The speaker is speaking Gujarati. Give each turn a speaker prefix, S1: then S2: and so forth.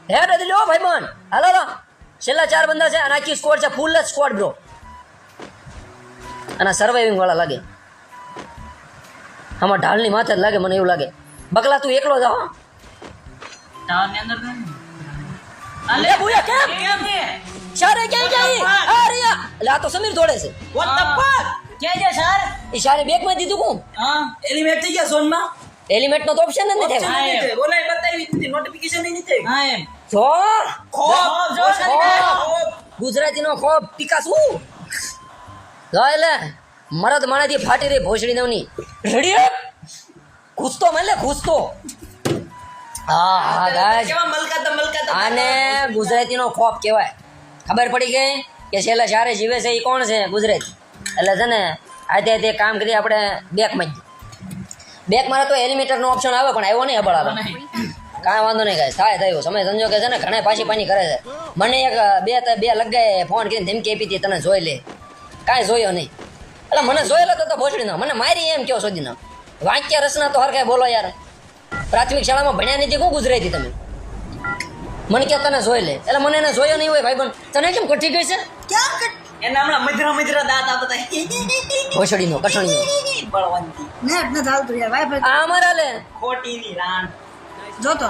S1: હેડ હતી લ્યો ભાઈ બન હાલો લો છેલ્લા 4 બંદા છે અને આખી સ્કોડ છે ફૂલ સ્કોડ બ્રો અને સર્વાઇવિંગ વાળા લાગે આમાં ઢાલની માથે જ લાગે મને એવું લાગે બકલા તું એકલો જા
S2: ટાવર ની અંદર
S1: અલે બુયા કેમ શારે ક્યાં જાય અરે લે આ તો સમીર દોડે છે
S2: વોટ ધ ફક ક્યાં છે સર
S1: ઈ શારે બેગ માં દીધું કોણ
S2: હા એલિમેન્ટ થઈ ગયા ઝોન માં
S1: એલિમેન્ટ નો તો ઓપ્શન જ નથી થયો
S2: બોલાય બતાવી દીધી નોટિફિકેશન નહીં થઈ હા એમ
S1: જો
S2: ખોબ જો
S1: ગુજરાતી નો ખોબ પિકાસુ જો એટલે મરદ માણાથી ફાટી રહી ભોસડી નવની રેડી ઘૂસતો મને ઘૂસતો હા હા ગાઈસ
S2: કેવા મલકાતા
S1: આને ગુજરાતીનો ખોફ કહેવાય ખબર પડી ગઈ કે છેલ્લા ચારે જીવે છે એ કોણ છે ગુજરાતી એટલે છે ને આજે તે કામ કરી આપણે બેકમાં બેકમાં તો એલિમેટરનો ઓપ્શન આવે પણ આવ્યો નહીં અબળ આવે કાંઈ વાંધો નહીં ગાય થાય સમય સંજોગે છે ને ઘણા પાછી પાની કરે છે મને એક બે લગાએ ફોન કરીને ધમકી આપી હતી તને જોઈ લે કાંઈ જોયો નહીં એટલે મને જોયેલો તો ભોસડીનો મને મારી એમ કયો સુધીનો વાક્ય રચના તો હર કાંઈ બોલો યાર પ્રાથમિક શાળામાં ભણ્યા નથી કોણ ગુજરાતી તમે મને કે તને જોઈ લે એટલે મને એને જોયો નહીં હોય ભાઈ બન તને કેમ કઠી ગઈ છે
S2: ક્યાં એના હમણાં મધરા દાંત આવતા
S1: ભોસડીનો કઠણીનો
S2: બળવંતી
S3: નેટ ન ચાલતું યાર વાઈફાઈ
S1: આ અમારા લે
S2: ખોટીની રાણ
S3: જોતો